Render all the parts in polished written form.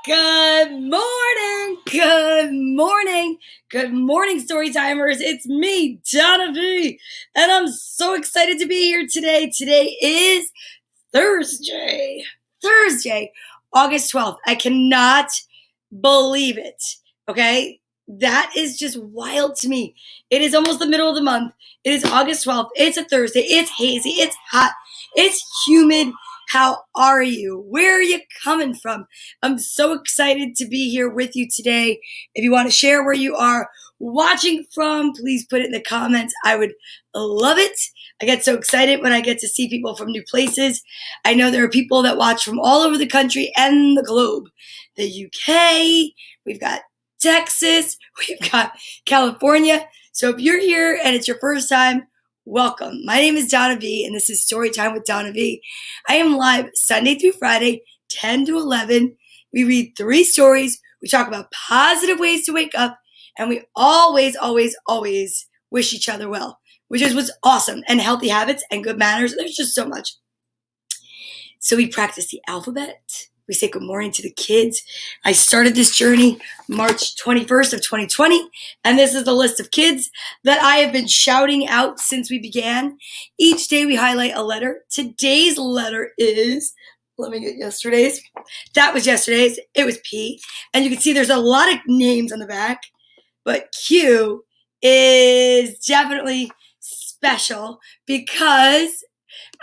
Good morning, good morning, good morning, story timers. It's me, Donna Vee, and I'm so excited to be here today. Today is Thursday, August 12th. I cannot believe it. Okay, that is just wild to me. It is almost the middle of the month. It is August 12th. It's a Thursday. It's hazy. It's hot. It's humid. How are you? Where are you coming from? I'm so excited to be here with you today. If you want to share where you are watching from, please put it in the comments. I would love it. I get so excited when I get to see people from new places. I know there are people that watch from all over the country and the globe. The UK, we've got Texas, we've got California. So if you're here and it's your first time, welcome. My name is Donna Vee, and this is Storytime with Donna Vee. I am live Sunday through Friday, 10 to 11. We read 3 stories. We talk about positive ways to wake up, and we always wish each other well, which is what's awesome, and healthy habits and good manners. There's just so much. So we practice the alphabet. We say good morning to the kids. I started this journey March 21st of 2020, and this is the list of kids that I have been shouting out since we began. Each day we highlight a letter. Today's letter is, let me get yesterday's. That was yesterday's. It was P, and you can see there's a lot of names on the back, but Q is definitely special because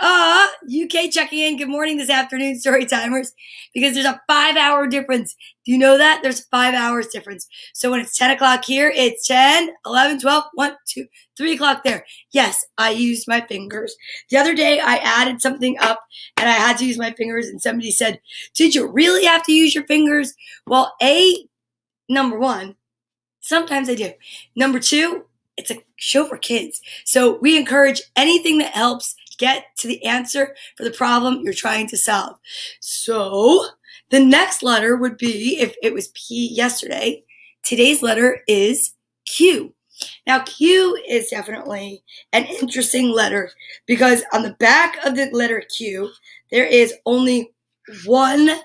UK checking in. Good morning this afternoon, story timers, because there's a 5-hour difference. Do you know that? There's 5 hours difference. So when it's 10 o'clock here, it's 10, 11, 12, 1, 2, 3 o'clock there. Yes, I used my fingers. The other day I added something up and I had to use my fingers, and somebody said, did you really have to use your fingers? Well, number one, sometimes I do. Number two, it's a show for kids. So we encourage anything that helps get to the answer for the problem you're trying to solve. So the next letter would be, if it was P yesterday, today's letter is Q. Now, Q is definitely an interesting letter because on the back of the letter Q, there is only one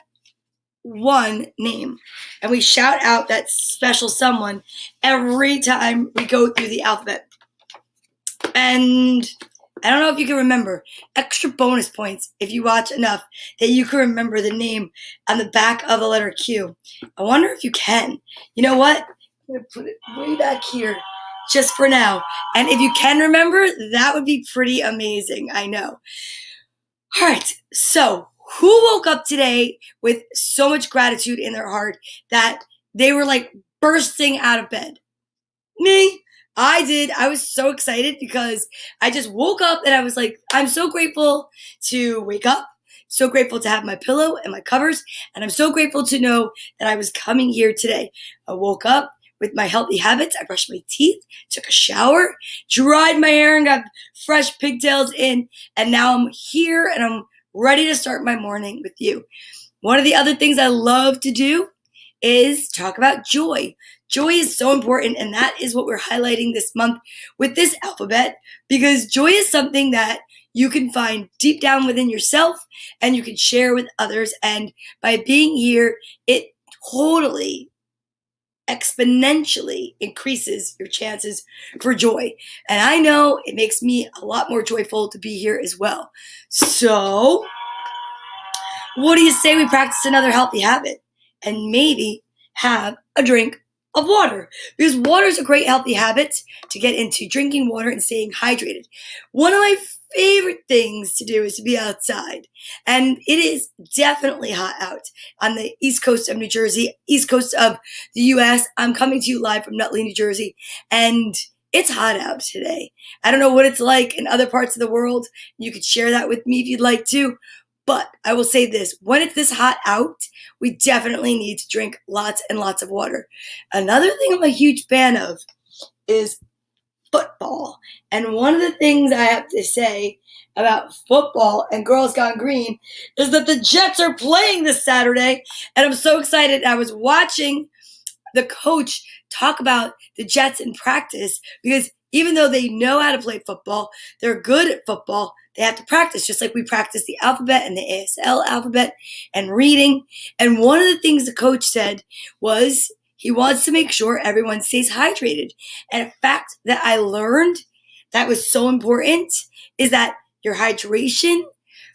name. And we shout out that special someone every time we go through the alphabet. And I don't know if you can remember, extra bonus points if you watch enough that you can remember the name on the back of the letter Q. I wonder if you can. You know what? I'm going to put it way back here just for now. And if you can remember, that would be pretty amazing. I know. All right. So who woke up today with so much gratitude in their heart that they were like bursting out of bed? Me. I did. I was so excited because I just woke up and I was like, I'm so grateful to wake up, so grateful to have my pillow and my covers, and I'm so grateful to know that I was coming here today. I woke up with my healthy habits. I brushed my teeth, took a shower, dried my hair, and got fresh pigtails in, and now I'm here and I'm ready to start my morning with you. One of the other things I love to do is talk about joy. Joy is so important, and that is what we're highlighting this month with this alphabet, because joy is something that you can find deep down within yourself and you can share with others. And by being here, it totally exponentially increases your chances for joy. And I know it makes me a lot more joyful to be here as well. So what do you say we practice another healthy habit and maybe have a drink of water? Because water is a great healthy habit to get into, drinking water and staying hydrated. One of my favorite things to do is to be outside, and it is definitely hot out on the east coast of New Jersey, east coast of the US. I'm coming to you live from Nutley, New Jersey, and it's hot out today. I don't know what it's like in other parts of the world. You could share that with me if you'd like to. But I will say this, when it's this hot out, we definitely need to drink lots and lots of water. Another thing I'm a huge fan of is football. And one of the things I have to say about football and Girls Gone Green is that the Jets are playing this Saturday, and I'm so excited. I was watching the coach talk about the Jets in practice because even though they know how to play football, they're good at football, they have to practice, just like we practice the alphabet and the Asl alphabet and reading. And one of the things the coach said was he wants to make sure everyone stays hydrated. And a fact that I learned that was so important is that your hydration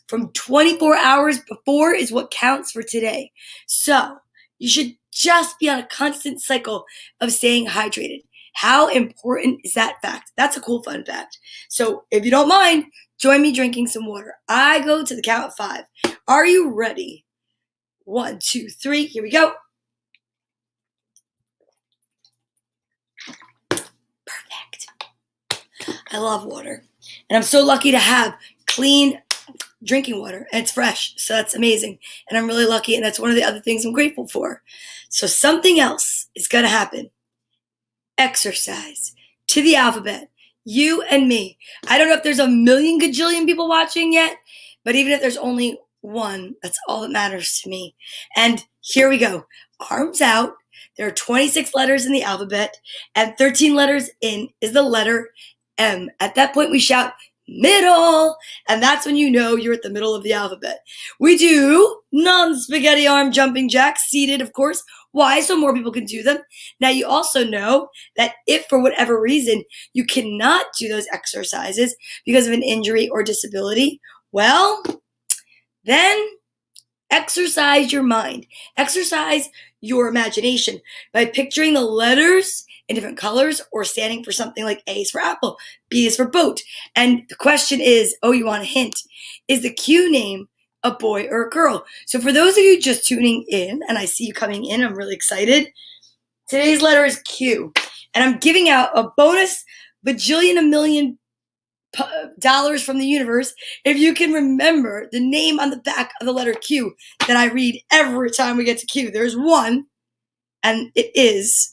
from 24 hours before is what counts for today. So you should just be on a constant cycle of staying hydrated. How important is that fact? That's a cool fun fact. So if you don't mind, join me drinking some water. I go to the count of 5. Are you ready? 1, 2, 3. Here we go. Perfect. I love water. And I'm so lucky to have clean drinking water, and it's fresh, so that's amazing. And I'm really lucky, and that's one of the other things I'm grateful for. So something else is going to happen. Exercise to the alphabet. You and me. I don't know if there's a million gajillion people watching yet, but even if there's only one, that's all that matters to me. And here we go. Arms out. There are 26 letters in the alphabet, and 13 letters in is the letter M. At that point, we shout, middle, and that's when you know you're at the middle of the alphabet. We do non-spaghetti arm jumping jacks, seated, of course. Why? So more people can do them. Now, you also know that if for whatever reason you cannot do those exercises because of an injury or disability, well, then exercise your mind. Exercise your imagination by picturing the letters in different colors or standing for something like A is for apple, B is for boat. And the question is, oh, you want a hint, is the Q name a boy or a girl? So for those of you just tuning in, and I see you coming in, I'm really excited. Today's letter is Q, and I'm giving out a bonus bajillion a million dollars from the universe if you can remember the name on the back of the letter Q that I read every time we get to Q. There's one, and it is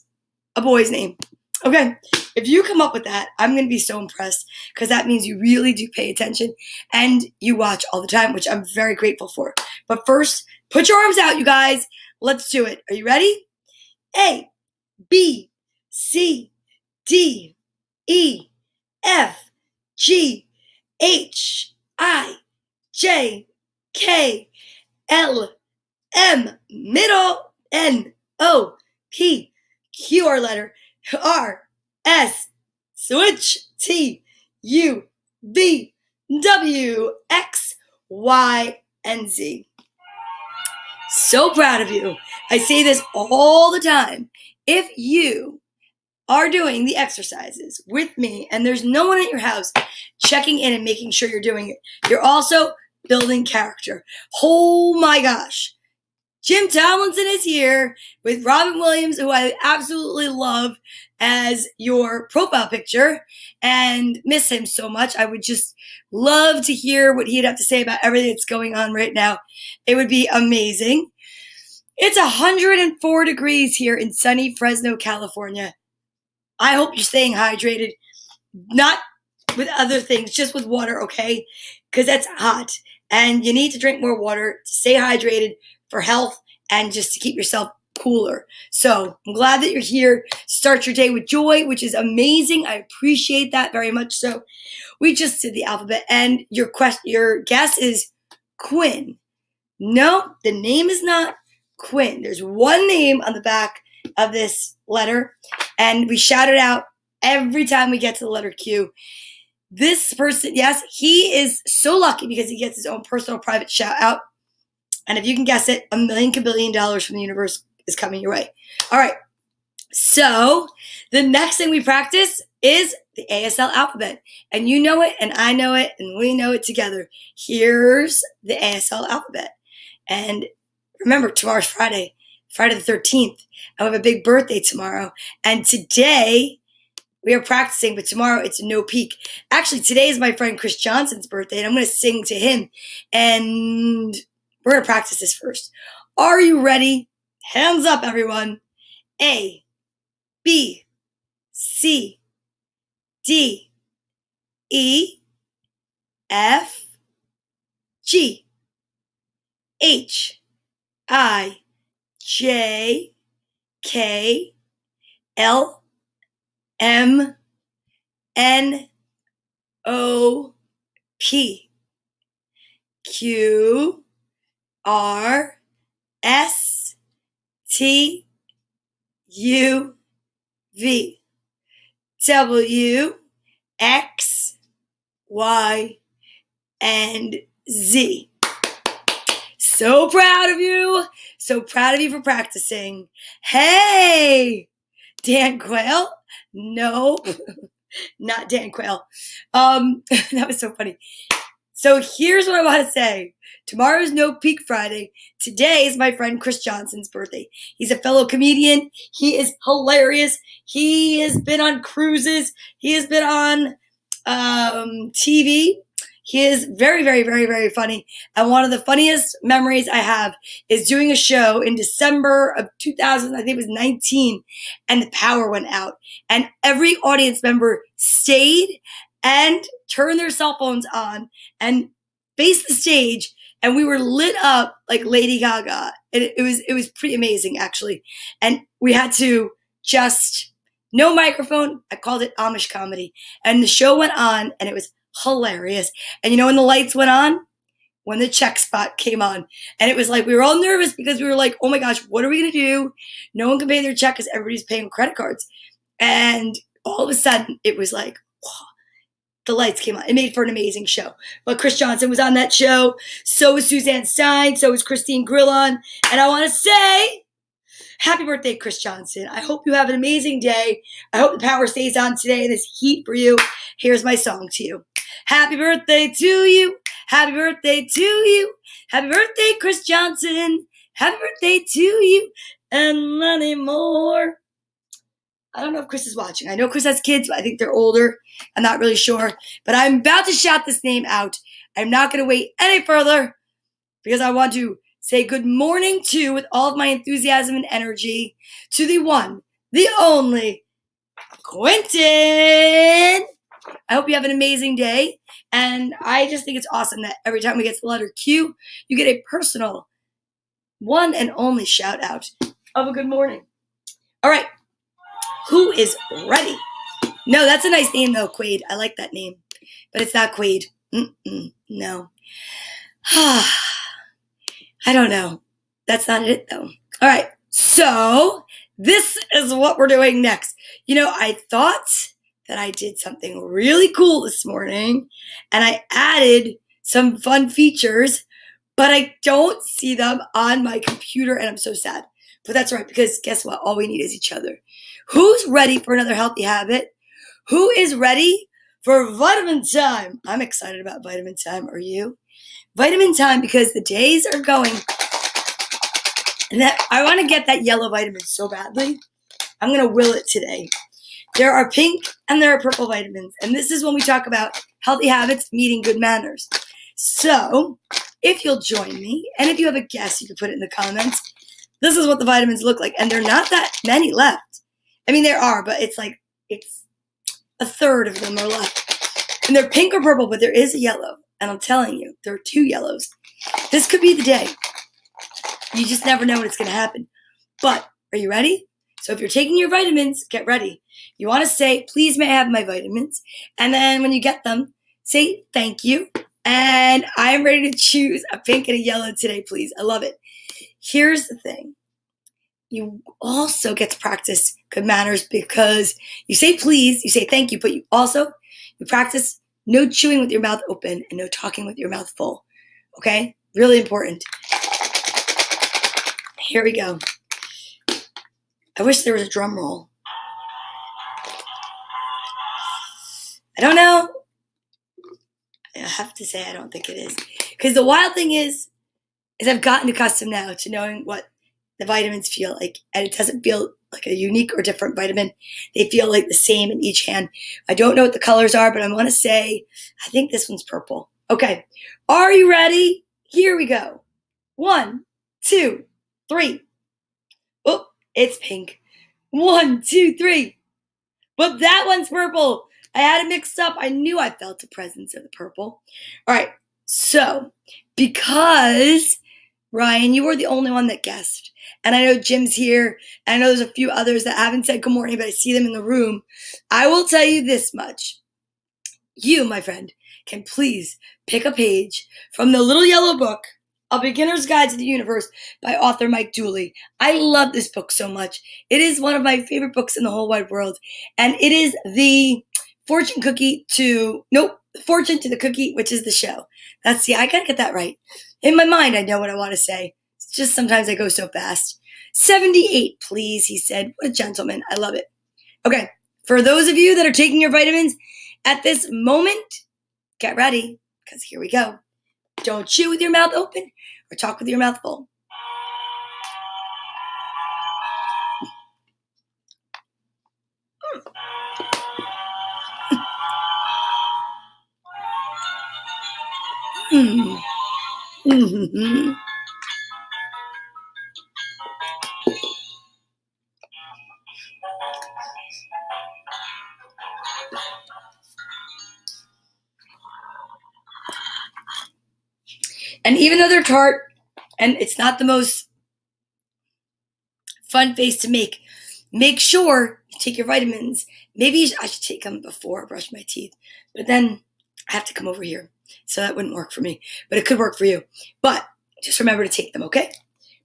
a boy's name. Okay, if you come up with that, I'm going to be so impressed, because that means you really do pay attention and you watch all the time, which I'm very grateful for. But first, put your arms out, you guys. Let's do it. Are you ready? A, B, C, D, E, F, G, H, I, J, K, L, M, middle, N, O, P, Q, our letter, R, S, switch, T, U, V, W, X, Y, and Z. So proud of you. I say this all the time. If you are doing the exercises with me and there's no one at your house checking in and making sure you're doing it, you're also building character. Oh my gosh. Jim Tomlinson is here with Robin Williams, who I absolutely love as your profile picture and miss him so much. I would just love to hear what he'd have to say about everything that's going on right now. It would be amazing. It's 104 degrees here in sunny Fresno, California. I hope you're staying hydrated, not with other things, just with water, okay? Because that's hot. And you need to drink more water to stay hydrated for health and just to keep yourself cooler. So I'm glad that you're here. Start your day with joy, which is amazing. I appreciate that very much. So we just did the alphabet, and your guess is Quinn. No, the name is not Quinn. There's one name on the back of this letter, and we shout it out every time we get to the letter Q. This person, yes, he is so lucky because he gets his own personal private shout out. And if you can guess it, $1 million kabillion from the universe is coming your way. All right. So the next thing we practice is the Asl alphabet. And you know it, and I know it, and we know it together. Here's the Asl alphabet. And remember, tomorrow's Friday the 13th. I have a big birthday tomorrow. And today we are practicing, but tomorrow it's a no peek. Actually, today is my friend Chris Johnson's birthday, and I'm going to sing to him. And we're going to practice this first. Are you ready? Hands up, everyone. A, B, C, D, E, F, G, H, I, J, K, L, M, N, O, P, Q R S T U V W X Y and Z. So proud of you. So proud of you for practicing. Hey, Dan Quayle? Nope, not Dan Quayle. That was so funny. So here's what I want to say. Tomorrow's No Peak Friday. Today is my friend Chris Johnson's birthday. He's a fellow comedian. He is hilarious. He has been on cruises. He has been on TV. He is very, very, very, very funny. And one of the funniest memories I have is doing a show in December of 2000, I think it was 19, and the power went out. And every audience member stayed and turned their cell phones on and faced the stage, and we were lit up like Lady Gaga. And it was pretty amazing, actually. And we had to just, no microphone. I called it Amish comedy. And the show went on, and it was hilarious. And you know when the lights went on? When the check spot came on. And it was like, we were all nervous because we were like, oh my gosh, what are we going to do? No one can pay their check because everybody's paying credit cards. And all of a sudden, it was like, whoa, the lights came on. It made for an amazing show. But Chris Johnson was on that show. So was Suzanne Stein. So was Christine Grillon. And I want to say, happy birthday, Chris Johnson. I hope you have an amazing day. I hope the power stays on today in this heat for you. Here's my song to you. Happy birthday to you. Happy birthday to you. Happy birthday, Chris Johnson. Happy birthday to you. And many more. I don't know if Chris is watching. I know Chris has kids, but I think they're older. I'm not really sure. But I'm about to shout this name out. I'm not going to wait any further because I want to say good morning to, with all of my enthusiasm and energy, to the one, the only, Quentin. I hope you have an amazing day. And I just think it's awesome that every time we get to the letter Q, you get a personal, one and only shout out of a good morning. All right. Who is ready? No, that's a nice name though, Quaid. I like that name. But it's not Quaid. No. I don't know. That's not it though. All right. So this is what we're doing next. You know, I thought that I did something really cool this morning, and I added some fun features, but I don't see them on my computer, and I'm so sad. But that's right, because guess what? All we need is each other. Who's ready for another healthy habit? Who is ready for vitamin time? I'm excited about vitamin time. Are you? Vitamin time, because the days are going, and that I want to get that yellow vitamin so badly. I'm going to will it today. There are pink and there are purple vitamins. And this is when we talk about healthy habits, meeting good manners. So if you'll join me, and if you have a guess, you can put it in the comments. This is what the vitamins look like. And there are not that many left. I mean, there are, but it's a third of them are left. And they're pink or purple, but there is a yellow. And I'm telling you, there are 2 yellows. This could be the day. You just never know when it's going to happen. But are you ready? So if you're taking your vitamins, get ready. You want to say, please may I have my vitamins? And then when you get them, say thank you. And I'm ready to choose a pink and a yellow today, please. I love it. Here's the thing. You also get to practice good manners because you say please, you say thank you, but you practice no chewing with your mouth open and no talking with your mouth full. Okay? Really important. Here we go. I wish there was a drum roll. I don't know. I have to say I don't think it is. Because the wild thing is I've gotten accustomed now to knowing what the vitamins feel like. And it doesn't feel like a unique or different vitamin. They feel like the same in each hand. I don't know what the colors are, but I want to say I think this one's purple. Okay. Are you ready? Here we go. 1, 2, 3. Oh, it's pink. 1, 2, 3. But that one's purple. I had it mixed up. I knew I felt the presence of the purple. All right. So, because Ryan, you were the only one that guessed. And I know Jim's here. And I know there's a few others that haven't said good morning, but I see them in the room. I will tell you this much. You, my friend, can please pick a page from the little yellow book, A Beginner's Guide to the Universe by author Mike Dooley. I love this book so much. It is one of my favorite books in the whole wide world. And it is the fortune to the cookie, which is the show. I gotta get that right. In my mind, I know what I want to say. It's just sometimes I go so fast. 78, please, he said. What a gentleman. I love it. Okay, for those of you that are taking your vitamins at this moment, get ready, because here we go. Don't chew with your mouth open or talk with your mouth full. Mm-hmm. And even though they're tart, and it's not the most fun face to make sure you take your vitamins. Maybe I should take them before I brush my teeth, but then I have to come over here, so that wouldn't work for me, but it could work for you. But just remember to take them, okay?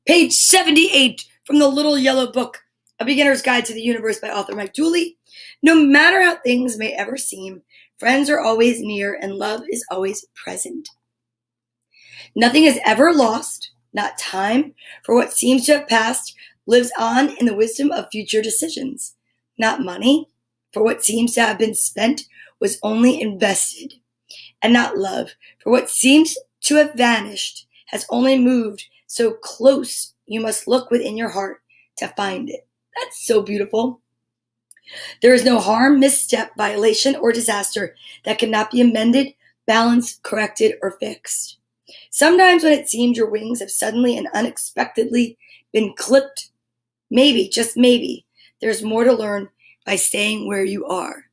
Page 78 from the little yellow book, A Beginner's Guide to the Universe by author Mike Dooley. No matter how things may ever seem, friends are always near and love is always present. Nothing is ever lost, not time, for what seems to have passed lives on in the wisdom of future decisions. Not money, for what seems to have been spent was only invested. And not love, for what seems to have vanished has only moved so close you must look within your heart to find it. That's so beautiful. There is no harm, misstep, violation, or disaster that cannot be amended, balanced, corrected, or fixed. Sometimes when it seems your wings have suddenly and unexpectedly been clipped, maybe, just maybe, there's more to learn by staying where you are.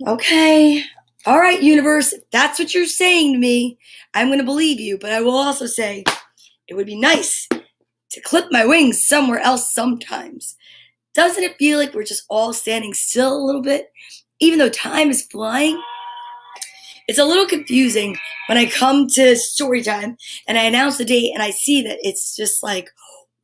Okay. All right, universe, if that's what you're saying to me, I'm going to believe you, but I will also say it would be nice to clip my wings somewhere else sometimes. Doesn't it feel like we're just all standing still a little bit, even though time is flying? It's a little confusing when I come to story time and I announce the date and I see that it's just like,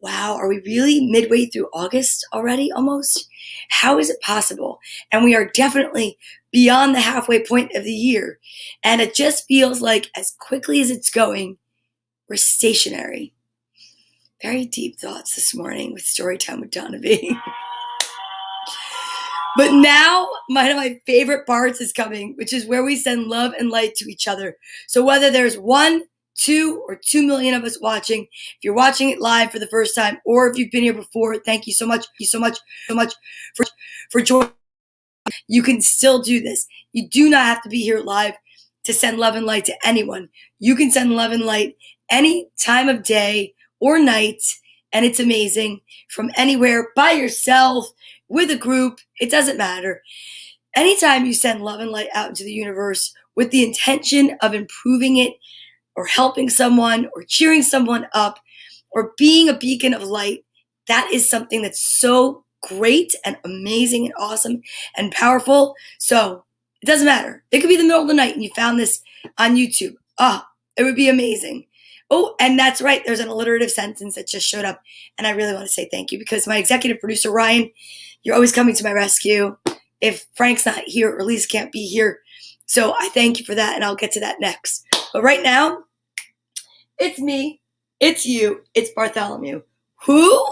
wow, are we really midway through August already almost? How is it possible? And we are definitely beyond the halfway point of the year. And it just feels like as quickly as it's going, we're stationary. Very deep thoughts this morning with Storytime with Donna Vee. But now, one of my favorite parts is coming, which is where we send love and light to each other. So whether there's 1, 2, or 2 million of us watching, if you're watching it live for the first time, or if you've been here before, thank you so much for joining. You can still do this. You do not have to be here live to send love and light to anyone. You can send love and light any time of day or night, and it's amazing, from anywhere, by yourself, with a group, it doesn't matter. Anytime you send love and light out into the universe with the intention of improving it or helping someone or cheering someone up or being a beacon of light, that is something that's so great and amazing and awesome and powerful. So it doesn't matter. It could be the middle of the night and you found this on YouTube. It would be amazing. Oh, and that's right. There's an alliterative sentence that just showed up. And I really want to say thank you because my executive producer, Ryan, you're always coming to my rescue. If Frank's not here or Lisa can't be here. So I thank you for that. And I'll get to that next. But right now, it's me. It's you. It's Bartholomew. Who?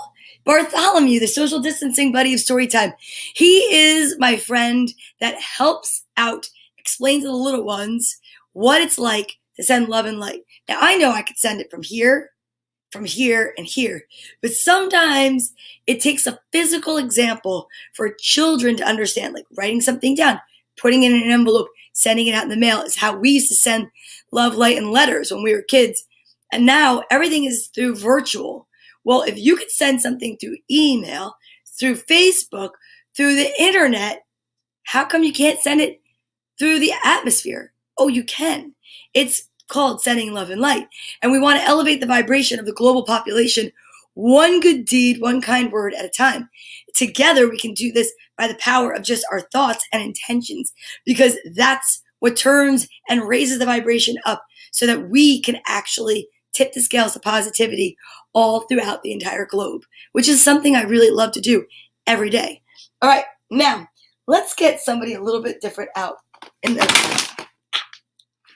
Bartholomew, the social distancing buddy of Storytime. He is my friend that helps out, explain to the little ones what it's like to send love and light. Now, I know I could send it from here, and here, but sometimes it takes a physical example for children to understand, like writing something down, putting it in an envelope, sending it out in the mail is how we used to send love, light, and letters when we were kids. And now everything is through virtual. Well, if you could send something through email, through Facebook, through the internet, how come you can't send it through the atmosphere? Oh, you can. It's called sending love and light. And we want to elevate the vibration of the global population one good deed, one kind word at a time. Together, we can do this by the power of just our thoughts and intentions, because that's what turns and raises the vibration up so that we can actually tip the scales of positivity all throughout the entire globe, which is something I really love to do every day. All right, now let's get somebody a little bit different out in the.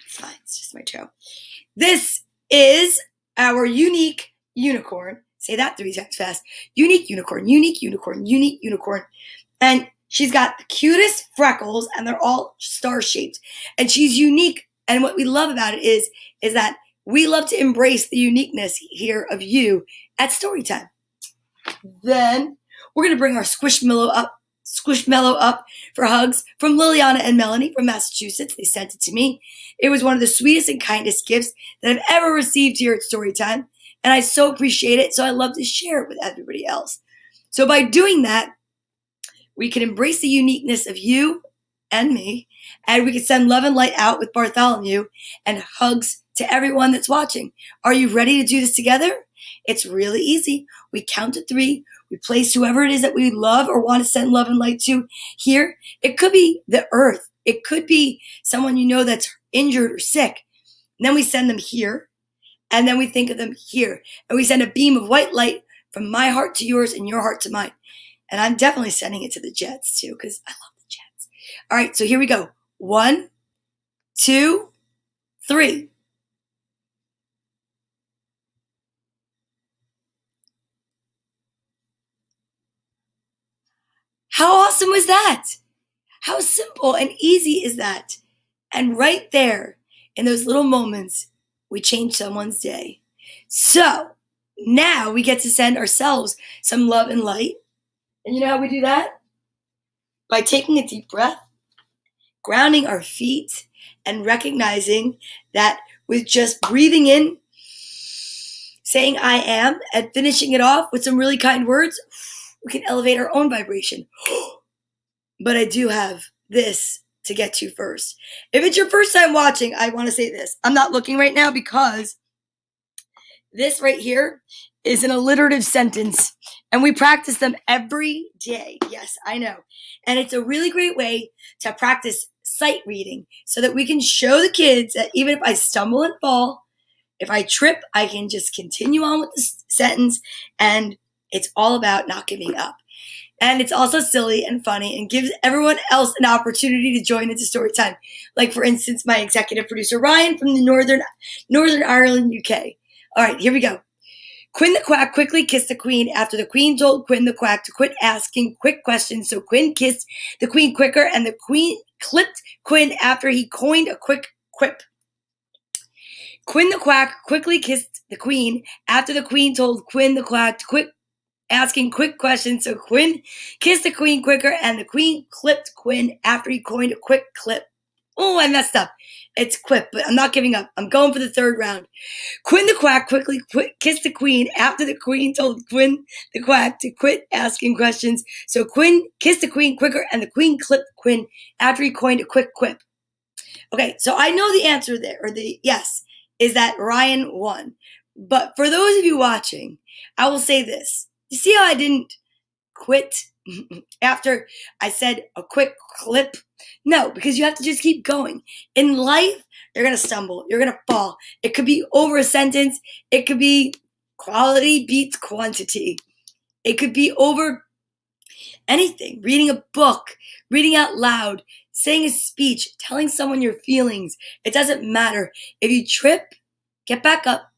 It's fine, it's just my toe. This is our unique unicorn. Say that 3 times fast. Unique unicorn, unique unicorn, unique unicorn. And she's got the cutest freckles, and they're all star-shaped. And she's unique. And what we love about it is that we love to embrace the uniqueness here of you at story time. Then we're going to bring our Squishmallow up for hugs from Liliana and Melanie from Massachusetts. They sent it to me. It was one of the sweetest and kindest gifts that I've ever received here at Storytime, and I so appreciate it, so I love to share it with everybody else. So by doing that, we can embrace the uniqueness of you and me, and we can send love and light out with Bartholomew and hugs to everyone that's watching. Are you ready to do this together? It's really easy. We count to 3. We place whoever it is that we love or want to send love and light to here. It could be the earth. It could be someone you know that's injured or sick. And then we send them here. And then we think of them here. And we send a beam of white light from my heart to yours and your heart to mine. And I'm definitely sending it to the Jets too, because I love the Jets. All right, so here we go. 1, 2, 3. How awesome was that? How simple and easy is that? And right there, in those little moments, we change someone's day. So now we get to send ourselves some love and light. And you know how we do that? By taking a deep breath, grounding our feet, and recognizing that with just breathing in, saying I am, and finishing it off with some really kind words, we can elevate our own vibration. But I do have this to get to first. If it's your first time watching, I want to say this. I'm not looking right now because this right here is an alliterative sentence, and we practice them every day. Yes, I know. And it's a really great way to practice sight reading so that we can show the kids that even if I stumble and fall, if I trip, I can just continue on with the sentence, and it's all about not giving up. And it's also silly and funny and gives everyone else an opportunity to join into story time. Like, for instance, my executive producer, Ryan, from the Northern Ireland, UK. All right, here we go. Quinn the Quack quickly kissed the Queen after the Queen told Quinn the Quack to quit asking quick questions. So Quinn kissed the Queen quicker, and the Queen clipped Quinn after he coined a quick quip. Quinn the Quack quickly kissed the Queen after the Queen told Quinn the Quack to quit asking quick questions. So Quinn kissed the Queen quicker, and the Queen clipped Quinn after he coined a quick clip. Oh, I messed up. It's quip, but I'm not giving up. I'm going for the third round. Quinn the Quack quickly kissed the Queen after the Queen told Quinn the Quack to quit asking questions. So Quinn kissed the Queen quicker, and the Queen clipped Quinn after he coined a quick quip. Okay, so I know the answer there, or the yes, is that Ryan won. But for those of you watching, I will say this. You see how I didn't quit after I said a quick clip? No, because you have to just keep going. In life, you're going to stumble. You're going to fall. It could be over a sentence. It could be quality beats quantity. It could be over anything. Reading a book, reading out loud, saying a speech, telling someone your feelings. It doesn't matter. If you trip, get back up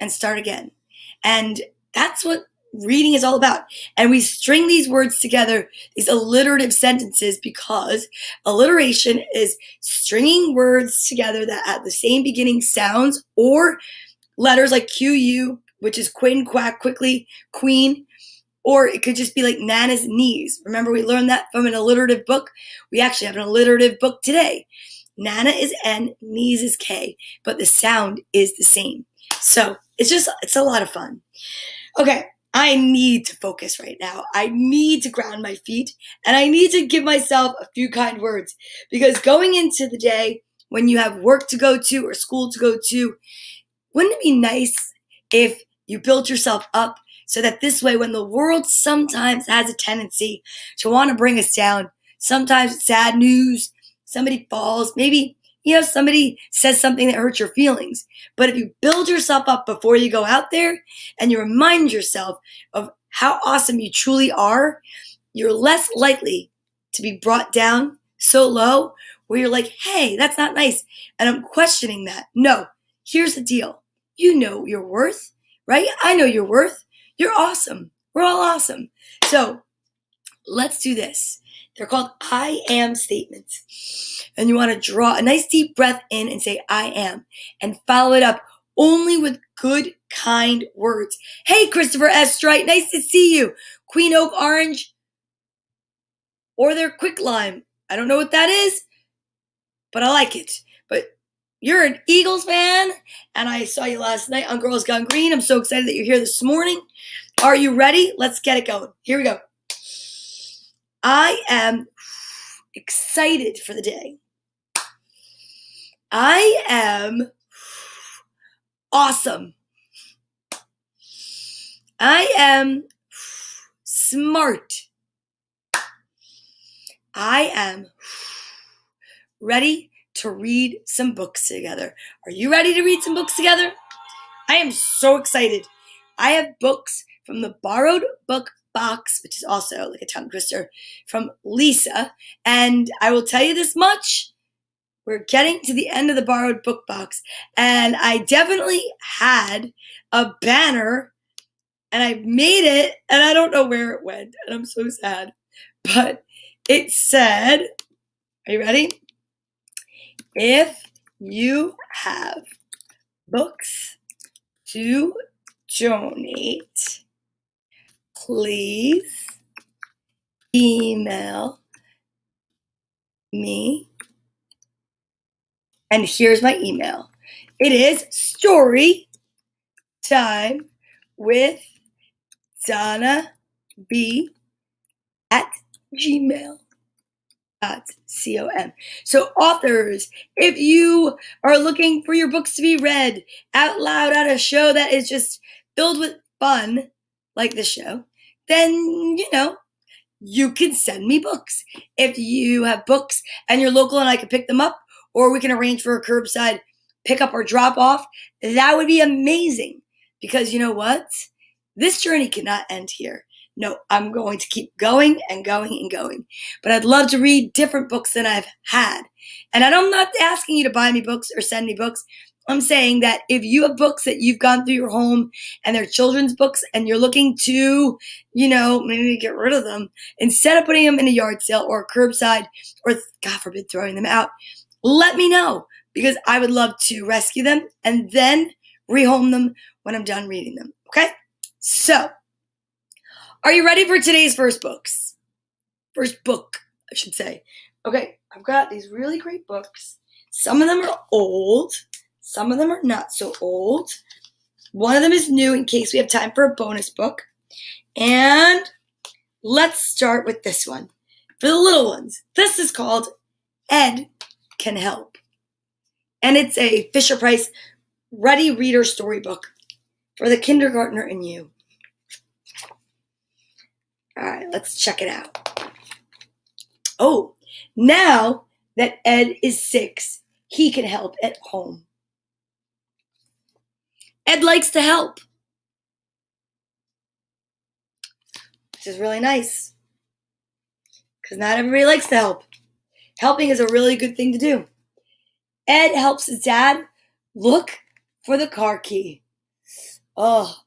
and start again. And that's what reading is all about. And we string these words together, these alliterative sentences, because alliteration is stringing words together that have the same beginning sounds or letters, like QU, which is Quinn, Quack, quickly, Queen. Or it could just be like Nana's knees. Remember, we learned that from an alliterative book. We actually have an alliterative book today. Nana is N, knees is K, but the sound is the same. So it's a lot of fun. Okay. I need to focus right now. I need to ground my feet, and I need to give myself a few kind words, because going into the day when you have work to go to or school to go to, wouldn't it be nice if you built yourself up so that this way, when the world sometimes has a tendency to want to bring us down, sometimes it's sad news, somebody falls, maybe somebody says something that hurts your feelings. But if you build yourself up before you go out there and you remind yourself of how awesome you truly are, you're less likely to be brought down so low where you're like, hey, that's not nice, and I'm questioning that. No, here's the deal. You know your worth, right? I know your worth. You're awesome. We're all awesome. So let's do this. They're called I am statements. And you want to draw a nice deep breath in and say, I am, and follow it up only with good, kind words. Hey, Christopher S. Strite, nice to see you. Queen Oak Orange, or their quick lime. I don't know what that is, but I like it. But you're an Eagles fan, and I saw you last night on Girls Gone Green. I'm so excited that you're here this morning. Are you ready? Let's get it going. Here we go. I am excited for the day. I am awesome. I am smart. I am ready to read some books together. Are you ready to read some books together? I am so excited. I have books from the Borrowed Book Box, which is also like a tongue twister, from Lisa. And I will tell you this much. We're getting to the end of the Borrowed Book Box. And I definitely had a banner, and I made it, and I don't know where it went. And I'm so sad. But it said, are you ready? If you have books to donate, please email me. And here's my email. It is story time with Donna Vee at gmail.com. So authors, if you are looking for your books to be read out loud at a show that is just filled with fun, like this show, then, you can send me books. If you have books and you're local and I can pick them up, or we can arrange for a curbside pick up or drop off, that would be amazing. Because you know what? This journey cannot end here. No, I'm going to keep going and going and going. But I'd love to read different books than I've had. And I'm not asking you to buy me books or send me books. I'm saying that if you have books that you've gone through your home and they're children's books and you're looking to, maybe get rid of them, instead of putting them in a yard sale or a curbside or, God forbid, throwing them out, let me know, because I would love to rescue them and then rehome them when I'm done reading them. Okay? So, are you ready for today's first book, I should say. Okay, I've got these really great books. Some of them are old. Some of them are not so old. One of them is new in case we have time for a bonus book. And let's start with this one. For the little ones, this is called Ed Can Help. And it's a Fisher-Price Ready Reader storybook for the kindergartner in you. All right, let's check it out. Oh, now that Ed is 6, he can help at home. Ed likes to help. This is really nice, because not everybody likes to help. Helping is a really good thing to do. Ed helps his dad look for the car key. Oh,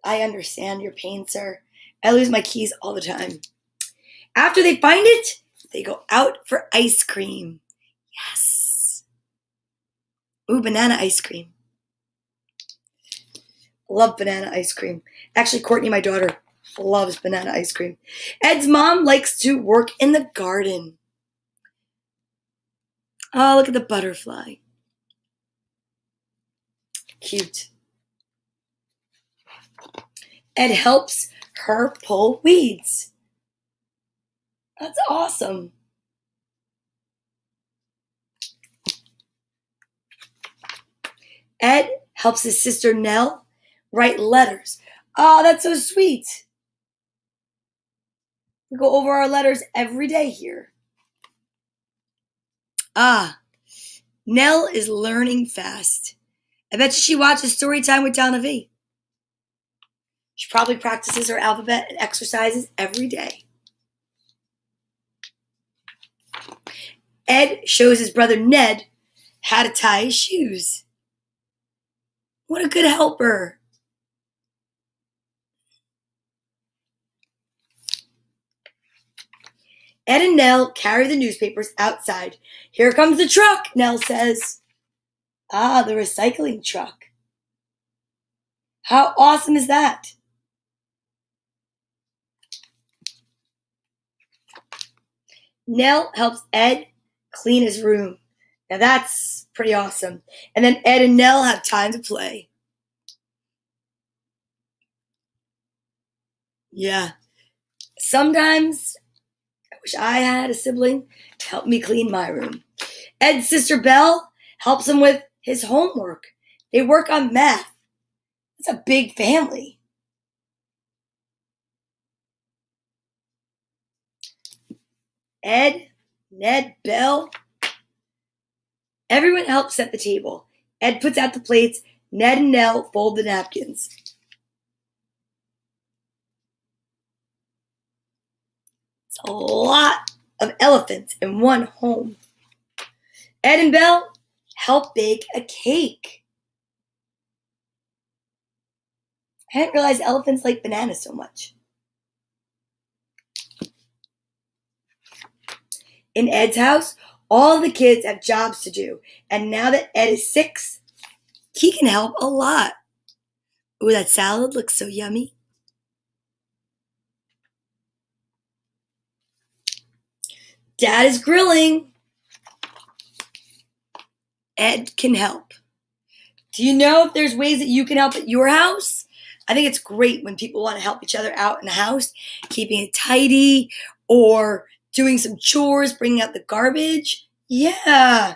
I understand your pain, sir. I lose my keys all the time. After they find it, they go out for ice cream. Yes. Ooh, banana ice cream. Love banana ice cream. Actually, Courtney, my daughter, loves banana ice cream. Ed's mom likes to work in the garden. Oh, look at the butterfly. Cute. Ed helps her pull weeds. That's awesome. Ed helps his sister Nell write letters. Oh, that's so sweet. We go over our letters every day here. Ah, Nell is learning fast. I bet you she watches story time with Donna Vee. She probably practices her alphabet and exercises every day. Ed shows his brother Ned how to tie his shoes. What a good helper. Ed and Nell carry the newspapers outside. Here comes the truck, Nell says. Ah, the recycling truck. How awesome is that? Nell helps Ed clean his room. Now that's pretty awesome. And then Ed and Nell have time to play. Yeah. Sometimes I wish I had a sibling to help me clean my room. Ed's sister Belle helps him with his homework. They work on math. It's a big family. Ed, Ned, Belle, everyone helps set the table. Ed puts out the plates. Ned and Nell fold the napkins. It's a lot of elephants in one home. Ed and Belle help bake a cake. I didn't realize elephants like bananas so much. In Ed's house, all the kids have jobs to do. And now that Ed is 6, he can help a lot. Ooh, that salad looks so yummy. Dad is grilling. Ed can help. Do you know if there's ways that you can help at your house? I think it's great when people want to help each other out in the house, keeping it tidy or doing some chores, bringing out the garbage. Yeah.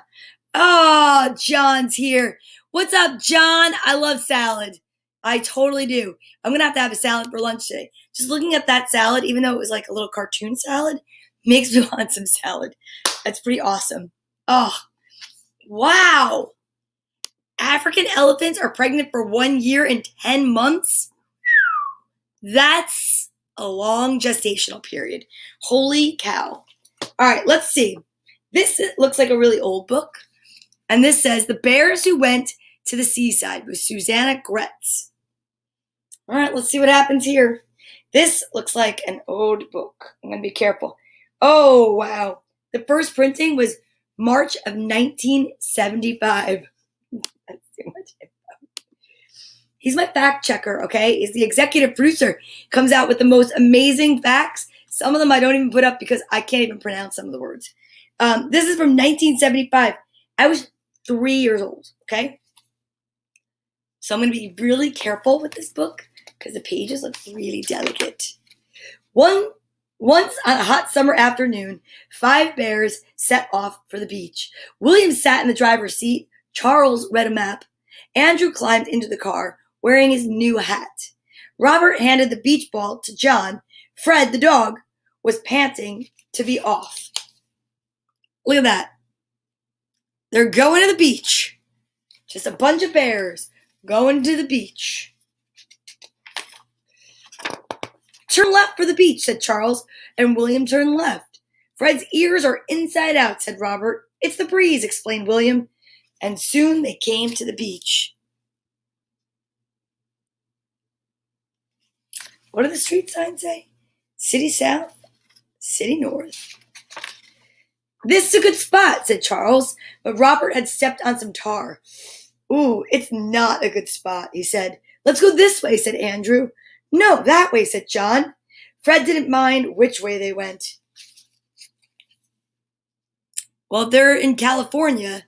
Oh, John's here. What's up, John? I love salad. I totally do. I'm going to have a salad for lunch today. Just looking at that salad, even though it was like a little cartoon salad, makes me want some salad. That's pretty awesome. Oh, wow. African elephants are pregnant for 1 year and 10 months? That's a long gestational period. Holy cow. All right, let's see. This looks like a really old book. And this says, The Bears Who Went to the Seaside with Susanna Gretz. All right, let's see what happens here. This looks like an old book. I'm going to be careful. Oh, wow. The first printing was March of 1975. That's too much info. He's my fact checker, okay? He's the executive producer. Comes out with the most amazing facts. Some of them I don't even put up because I can't even pronounce some of the words. This is from 1975. I was 3 years old, okay? So I'm going to be really careful with this book because the pages look really delicate. Once on a hot summer afternoon, 5 bears set off for the beach. William sat in the driver's seat. Charles read a map. Andrew climbed into the car, wearing his new hat. Robert handed the beach ball to John. Fred, the dog, was panting to be off. Look at that. They're going to the beach. Just a bunch of bears going to the beach. Turn left for the beach, said Charles, and William turned left. Fred's ears are inside out, said Robert. It's the breeze, explained William. And soon they came to the beach. What do the street signs say? City South, City North. This is a good spot, said Charles, but Robert had stepped on some tar. Ooh, it's not a good spot, he said. Let's go this way, said Andrew. No, that way, said John. Fred didn't mind which way they went. Well, if they're in California,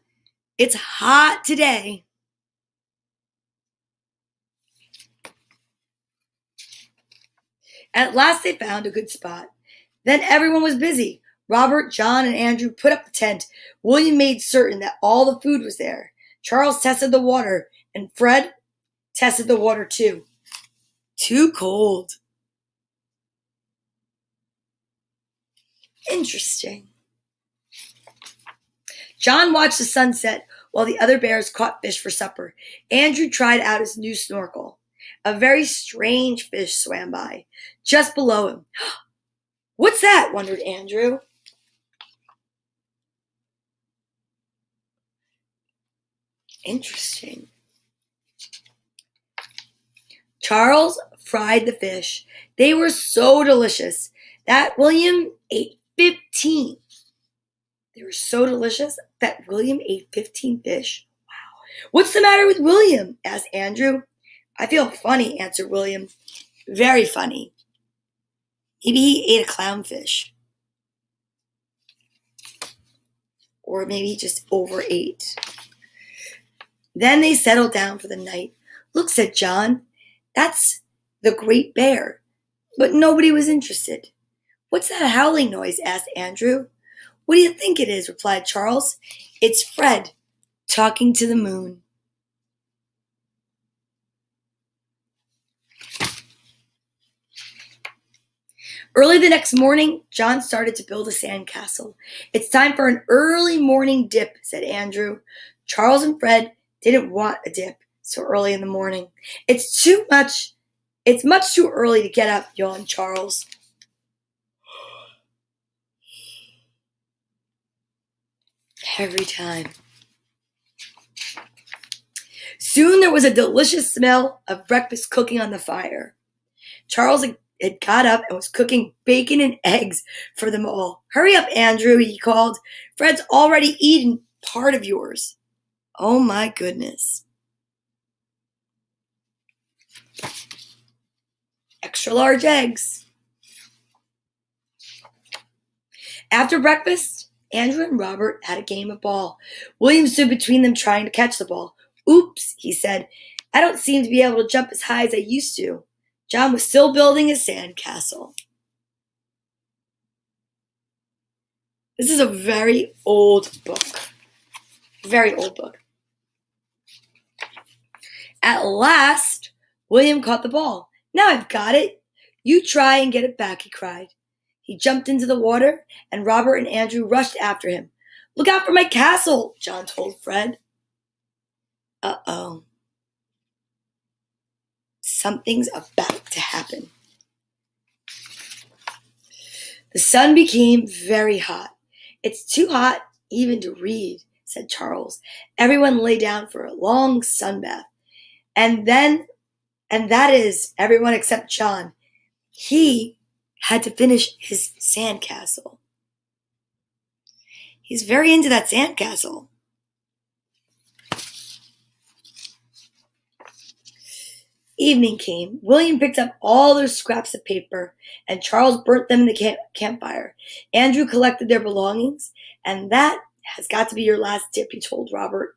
it's hot today. At last they found a good spot. Then everyone was busy. Robert, John, and Andrew put up the tent. William made certain that all the food was there. Charles tested the water, and Fred tested the water too. Too cold. Interesting. John watched the sunset while the other bears caught fish for supper. Andrew tried out his new snorkel. A very strange fish swam by, just below him. What's that? Wondered Andrew. Interesting. Charles fried the fish. They were so delicious that William ate 15. They were so delicious that William ate 15 fish. Wow. What's the matter with William? Asked Andrew. I feel funny, answered William. Very funny. Maybe he ate a clownfish. Or maybe he just overate. Then they settled down for the night. Look, said John, that's the great bear. But nobody was interested. What's that howling noise? Asked Andrew. What do you think it is? Replied Charles. It's Fred talking to the moon. Early the next morning, John started to build a sandcastle. It's time for an early morning dip, said Andrew. Charles and Fred didn't want a dip so early in the morning. It's much too early to get up, yawned Charles. Every time. Soon there was a delicious smell of breakfast cooking on the fire. Charles had got up and was cooking bacon and eggs for them all. Hurry up, Andrew, he called. Fred's already eaten part of yours. Oh my goodness. Extra large eggs. After breakfast, Andrew and Robert had a game of ball. William stood between them trying to catch the ball. Oops, he said. I don't seem to be able to jump as high as I used to. John was still building his sandcastle. This is a very old book. Very old book. At last, William caught the ball. Now I've got it. You try and get it back, he cried. He jumped into the water, and Robert and Andrew rushed after him. Look out for my castle, John told Fred. Uh-oh. Something's about to happen. The sun became very hot. It's too hot even to read, said Charles. Everyone lay down for a long sunbath. And that is everyone except John. He had to finish his sandcastle. He's very into that sandcastle. Evening came. William picked up all those scraps of paper, and Charles burnt them in the campfire. Andrew collected their belongings, and that has got to be your last dip, he told Robert.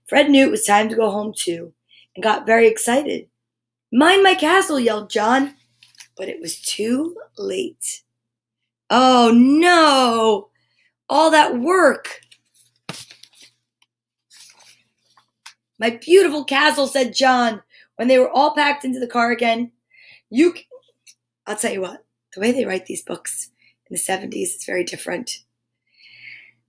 Fred knew it was time to go home too, and got very excited. Mind my castle, yelled John, but it was too late. Oh no! All that work! My beautiful castle, said John, when they were all packed into the car again. I'll tell you what, the way they write these books in the 70s is very different.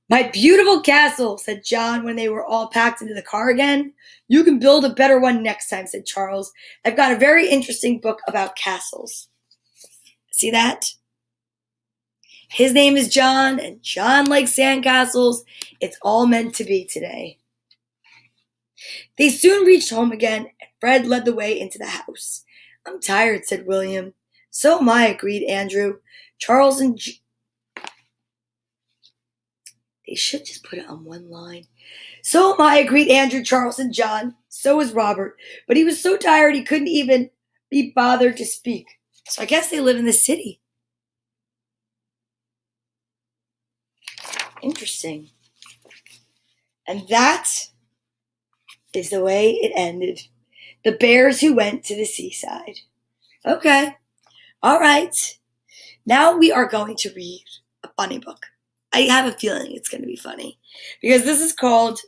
My beautiful castle, said John when they were all packed into the car again. You can build a better one next time, said Charles. I've got a very interesting book about castles. See that? His name is John, and John likes sandcastles. It's all meant to be today. They soon reached home again, and Fred led the way into the house. I'm tired, said William. So am I, agreed Andrew. Charles and They should just put it on one line. So am I, agreed Andrew, Charles, and John. So was Robert. But he was so tired he couldn't even be bothered to speak. So I guess they live in the city. Interesting. And that is the way it ended. The bears who went to the seaside. Okay. All right. Now we are going to read a funny book. I have a feeling it's going to be funny because this is called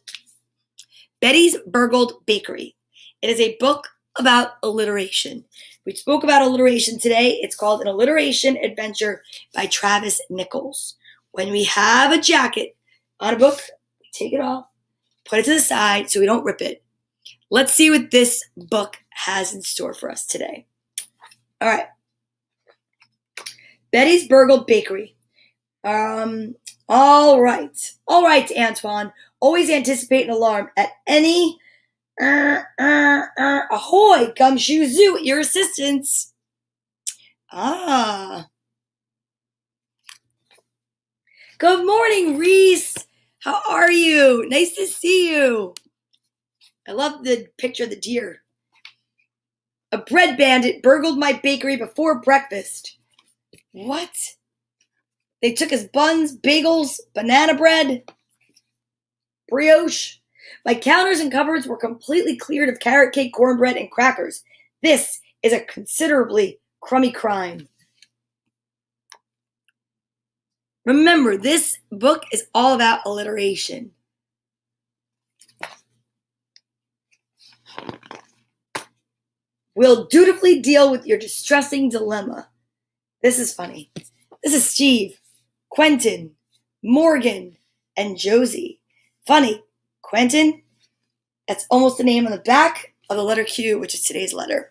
Betty's Burgled Bakery. It is a book about alliteration. We spoke about alliteration today. It's called An Alliteration Adventure by Travis Nichols. When we have a jacket on a book, we take it off, put it to the side so we don't rip it. Let's see what this book has in store for us today. All right. Betty's Burgled Bakery. All right, Antoine. Always anticipate an alarm at any ahoy, Gumshoe Zoo at your assistance. Good morning, Reese. How are you? Nice to see you. I love the picture of the deer. A bread bandit burgled my bakery before breakfast. What? They took his buns, bagels, banana bread, brioche. My counters and cupboards were completely cleared of carrot cake, cornbread, and crackers. This is a considerably crummy crime. Remember, this book is all about alliteration. We'll dutifully deal with your distressing dilemma. This is funny. This is Steve, Quentin, Morgan, and Josie. Funny, Quentin, that's almost the name on the back of the letter Q, which is today's letter.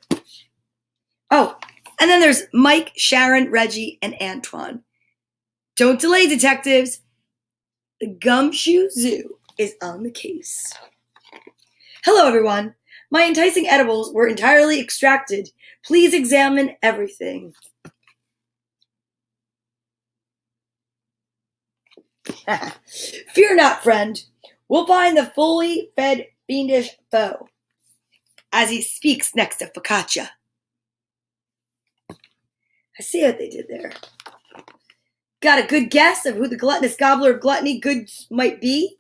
Oh, and then there's Mike, Sharon, Reggie, and Antoine. Don't delay, detectives. The Gumshoe Zoo is on the case. Hello, everyone. My enticing edibles were entirely extracted. Please examine everything. Fear not, friend. We'll find the fully fed fiendish foe. As he speaks next to focaccia. I see what they did there. Got a good guess of who the gluttonous gobbler of gluttony goods might be?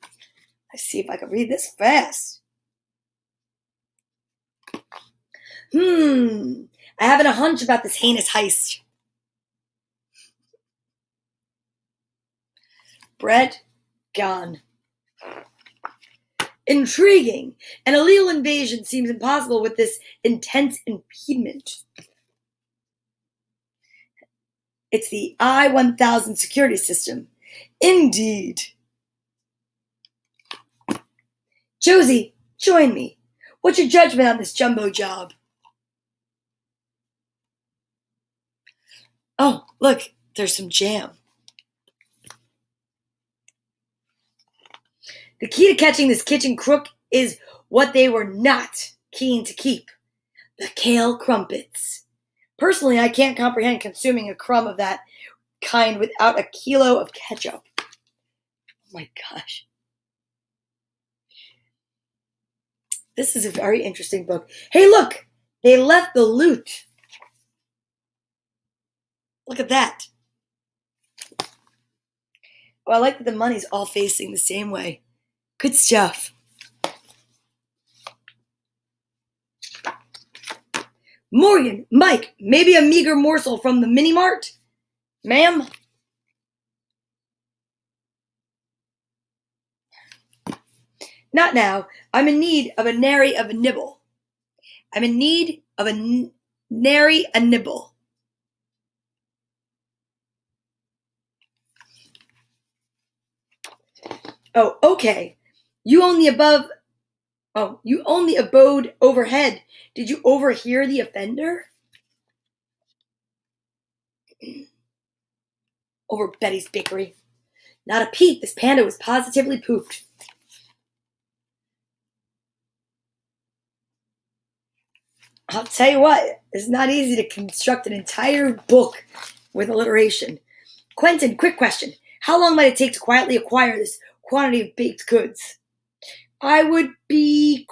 Let's see if I can read this fast. I haven't a hunch about this heinous heist. Bread gone. Intriguing. An illegal invasion seems impossible with this intense impediment. It's the I-1000 security system. Indeed. Josie, join me. What's your judgment on this jumbo job? Oh, look, there's some jam. The key to catching this kitchen crook is what they were not keen to keep. The kale crumpets. Personally, I can't comprehend consuming a crumb of that kind without a kilo of ketchup. Oh my gosh. This is a very interesting book. Hey, look! They left the loot. Look at that. Oh, I like that the money's all facing the same way. Good stuff. Morgan, Mike, maybe a meager morsel from the mini-mart? Ma'am? Not now. I'm in need of a nary of a nibble. I'm in need of a nary a nibble. Oh, okay. You own the above. Oh, you own the abode overhead. Did you overhear the offender? Over Betty's bakery. Not a peep. This panda was positively pooped. I'll tell you what, it's not easy to construct an entire book with alliteration. Quentin, quick question. How long might it take to quietly acquire this quantity of baked goods? It would be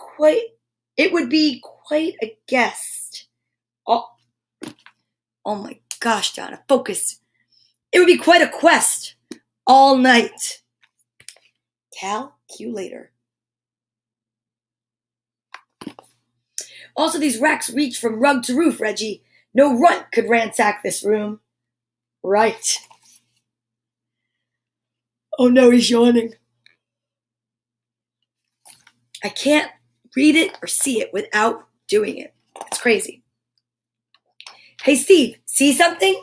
quite a guess. Oh my gosh, Donna, focus. It would be quite a quest. All night. Calculator. Also, these racks reach from rug to roof, Reggie. No runt could ransack this room. Right. Oh no, he's yawning. I can't read it or see it without doing it. It's crazy. Hey, Steve, see something?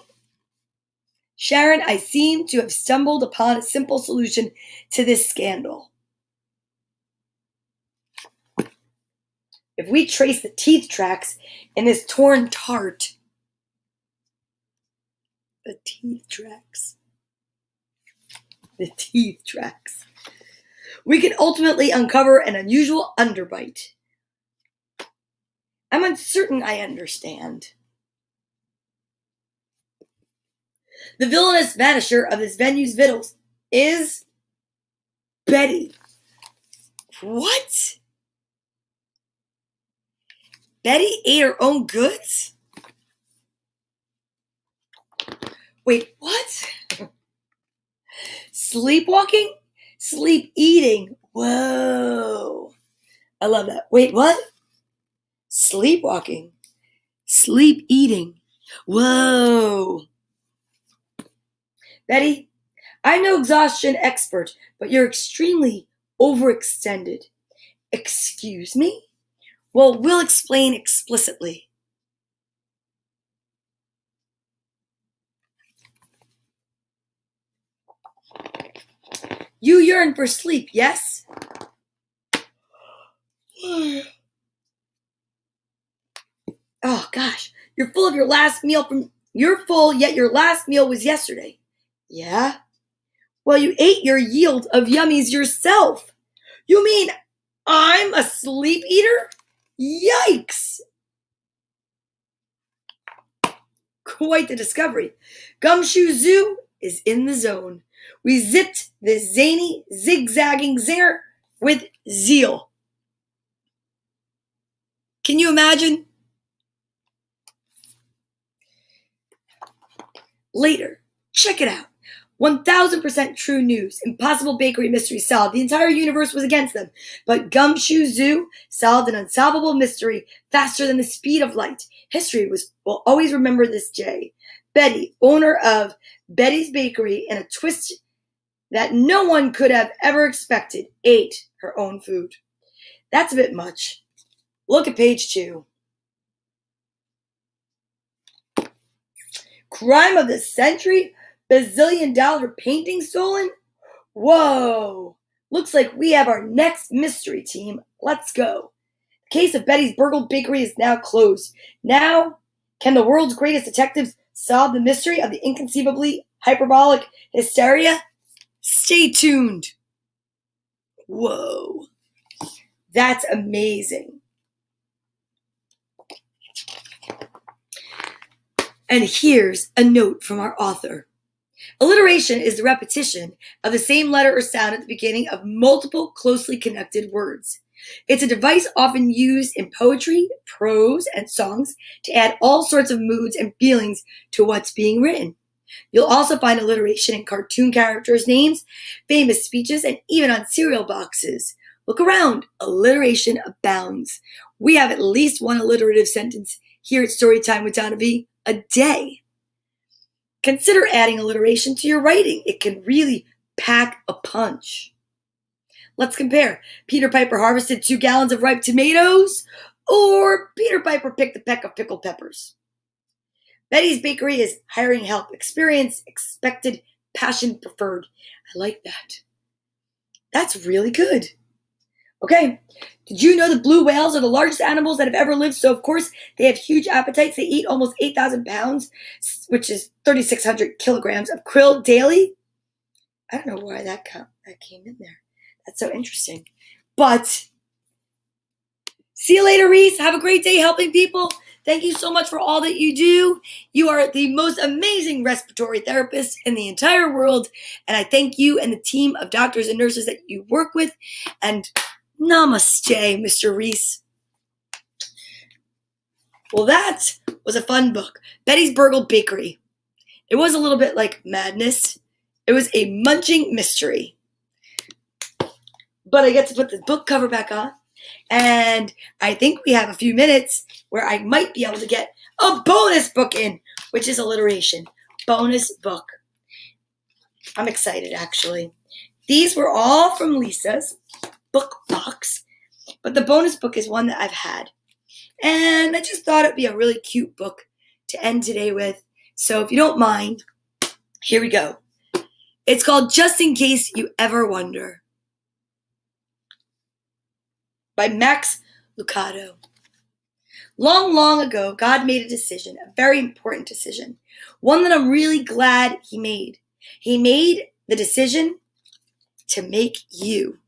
Sharon, I seem to have stumbled upon a simple solution to this scandal. If we trace the teeth tracks in this torn tart, the teeth tracks, we can ultimately uncover an unusual underbite. I'm uncertain I understand. The villainous vanisher of this venue's victuals is Betty. What? Betty ate her own goods? Wait, what? Sleepwalking? Sleep eating. Whoa. I love that. Wait, what? Sleepwalking. Sleep eating. Whoa. Betty, I'm no exhaustion expert, but you're extremely overextended. Excuse me? Well, we'll explain explicitly. You yearn for sleep, yes? Oh gosh, you're full, yet your last meal was yesterday. Yeah? Well, you ate your yield of yummies yourself. You mean I'm a sleep eater? Yikes! Quite the discovery. Gumshoe Zoo is in the zone. We zipped this zany, zigzagging zinger with zeal. Can you imagine? Later, check it out. 1000% true news. Impossible bakery mystery solved. The entire universe was against them. But Gumshoe Zoo solved an unsolvable mystery faster than the speed of light. History will always remember this day. Betty, owner of Betty's Bakery, in a twist that no one could have ever expected, ate her own food. That's a bit much. Look at page 2. Crime of the century? $bazillion painting stolen? Whoa! Looks like we have our next mystery team. Let's go. The case of Betty's Burgled Bakery is now closed. Now, can the world's greatest detectives solve the mystery of the inconceivably hyperbolic hysteria? Stay tuned. Whoa. That's amazing. And here's a note from our author. Alliteration is the repetition of the same letter or sound at the beginning of multiple closely connected words. It's a device often used in poetry, prose, and songs to add all sorts of moods and feelings to what's being written. You'll also find alliteration in cartoon characters' names, famous speeches, and even on cereal boxes. Look around. Alliteration abounds. We have at least one alliterative sentence here at Storytime with Donna Vee a day. Consider adding alliteration to your writing. It can really pack a punch. Let's compare. Peter Piper harvested 2 gallons of ripe tomatoes, or Peter Piper picked a peck of pickled peppers. Betty's Bakery is hiring help. Experience, expected, passion, preferred. I like that. That's really good. Okay, did you know that blue whales are the largest animals that have ever lived? So, of course, they have huge appetites. They eat almost 8,000 pounds, which is 3,600 kilograms of krill daily. I don't know why that came in there. That's so interesting. But see you later, Reese. Have a great day helping people. Thank you so much for all that you do. You are the most amazing respiratory therapist in the entire world. And I thank you and the team of doctors and nurses that you work with. And namaste, Mr. Reese. Well, that was a fun book. Betty's Burgled Bakery. It was a little bit like madness. It was a munching mystery. But I get to put the book cover back on. And I think we have a few minutes where I might be able to get a bonus book in, which is alliteration. Bonus book. I'm excited, actually. These were all from Lisa's book box, but the bonus book is one that I've had. And I just thought it'd be a really cute book to end today with. So if you don't mind, here we go. It's called Just in Case You Ever Wonder by Max Lucado. Long, long ago, God made a decision, a very important decision, one that I'm really glad He made. He made the decision to make you.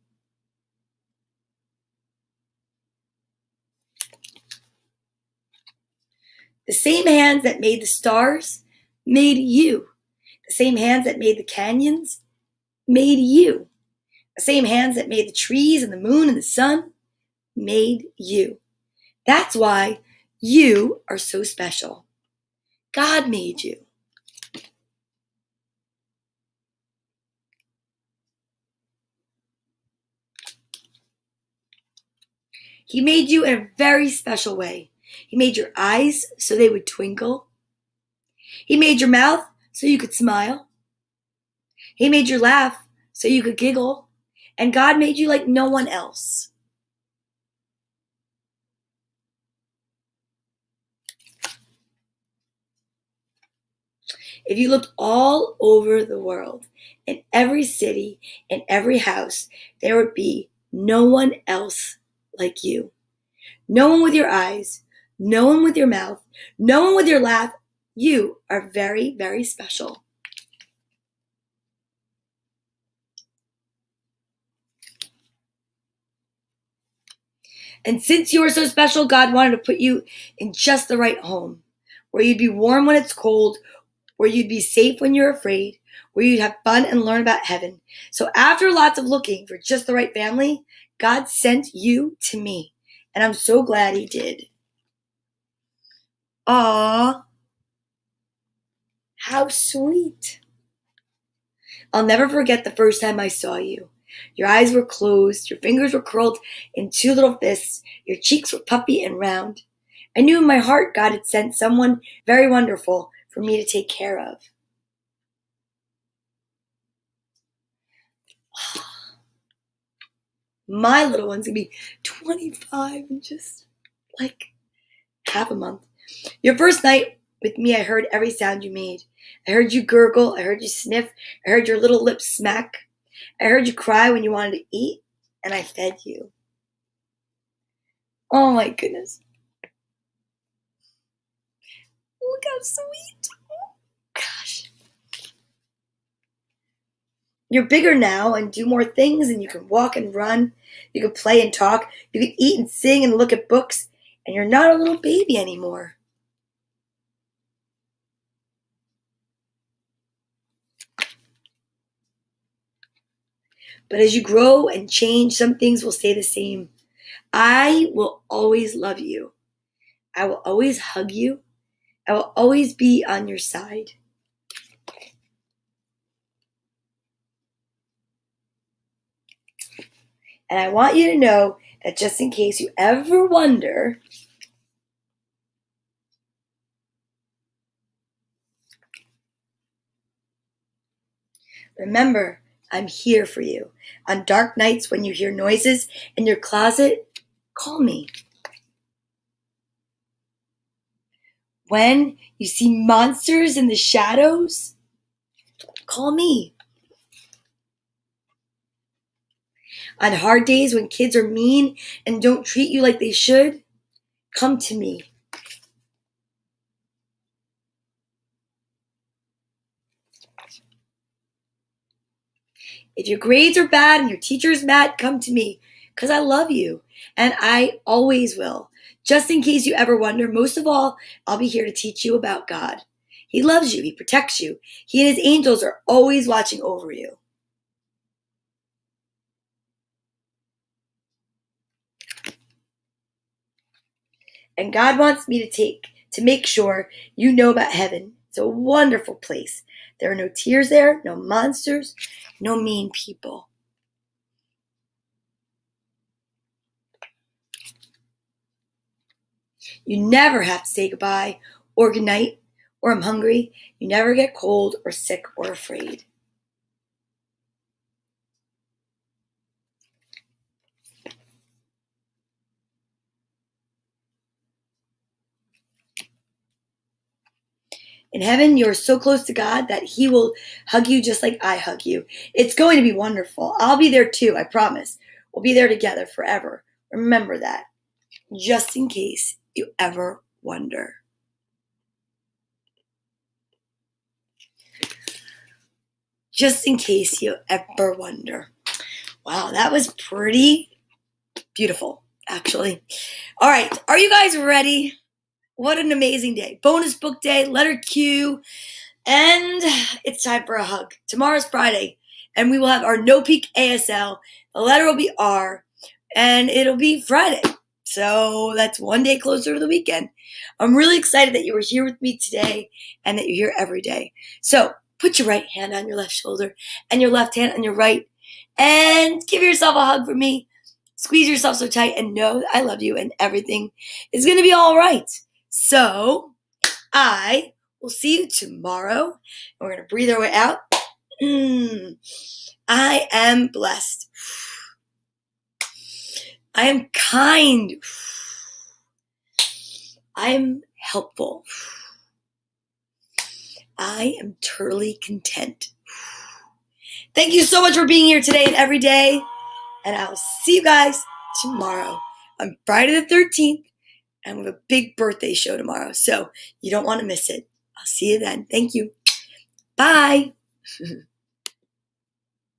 The same hands that made the stars made you. The same hands that made the canyons made you. The same hands that made the trees and the moon and the sun made you. That's why you are so special. God made you. He made you in a very special way. He made your eyes so they would twinkle. He made your mouth so you could smile. He made your laugh so you could giggle. And God made you like no one else. If you looked all over the world, in every city, in every house, there would be no one else like you. No one with your eyes, no one with your mouth, no one with your laugh. You are very, very special. And since you are so special, God wanted to put you in just the right home, where you'd be warm when it's cold, where you'd be safe when you're afraid, where you'd have fun and learn about heaven. So after lots of looking for just the right family, God sent you to me. And I'm so glad He did. Aww. How sweet. I'll never forget the first time I saw you. Your eyes were closed, your fingers were curled in two little fists, your cheeks were puffy and round. I knew in my heart God had sent someone very wonderful for me to take care of. My little one's gonna be 25 in just like half a month. Your first night with me, I heard every sound you made. I heard you gurgle, I heard you sniff, I heard your little lips smack. I heard you cry when you wanted to eat, and I fed you. Oh my goodness. Look how sweet. Gosh. You're bigger now and do more things, and you can walk and run. You can play and talk. You can eat and sing and look at books, and you're not a little baby anymore. But as you grow and change, some things will stay the same. I will always love you. I will always hug you. I will always be on your side. And I want you to know that just in case you ever wonder, remember, I'm here for you. On dark nights when you hear noises in your closet, call me. When you see monsters in the shadows, call me. On hard days when kids are mean and don't treat you like they should, come to me. If your grades are bad and your teacher is mad, come to me, because I love you, and I always will. Just in case you ever wonder, most of all, I'll be here to teach you about God. He loves you. He protects you. He and His angels are always watching over you. And God wants me to make sure you know about heaven. It's a wonderful place. There are no tears there, no monsters, no mean people. You never have to say goodbye or goodnight or I'm hungry. You never get cold or sick or afraid. In heaven, you're so close to God that He will hug you just like I hug you. It's going to be wonderful. I'll be there too, I promise. We'll be there together forever. Remember that, just in case you ever wonder. Just in case you ever wonder. Wow, that was pretty beautiful, actually. All right, are you guys ready? What an amazing day. Bonus book day, letter Q, and it's time for a hug. Tomorrow's Friday, and we will have our No Peak ASL. The letter will be R, and it'll be Friday. So that's one day closer to the weekend. I'm really excited that you were here with me today and that you're here every day. So put your right hand on your left shoulder and your left hand on your right, and give yourself a hug from me. Squeeze yourself so tight and know that I love you and everything is going to be all right. So I will see you tomorrow. We're going to breathe our way out. I am blessed. I am kind. I am helpful. I am totally content. Thank you so much for being here today and every day. And I'll see you guys tomorrow on Friday the 13th. And we have a big birthday show tomorrow. So you don't want to miss it. I'll see you then. Thank you. Bye.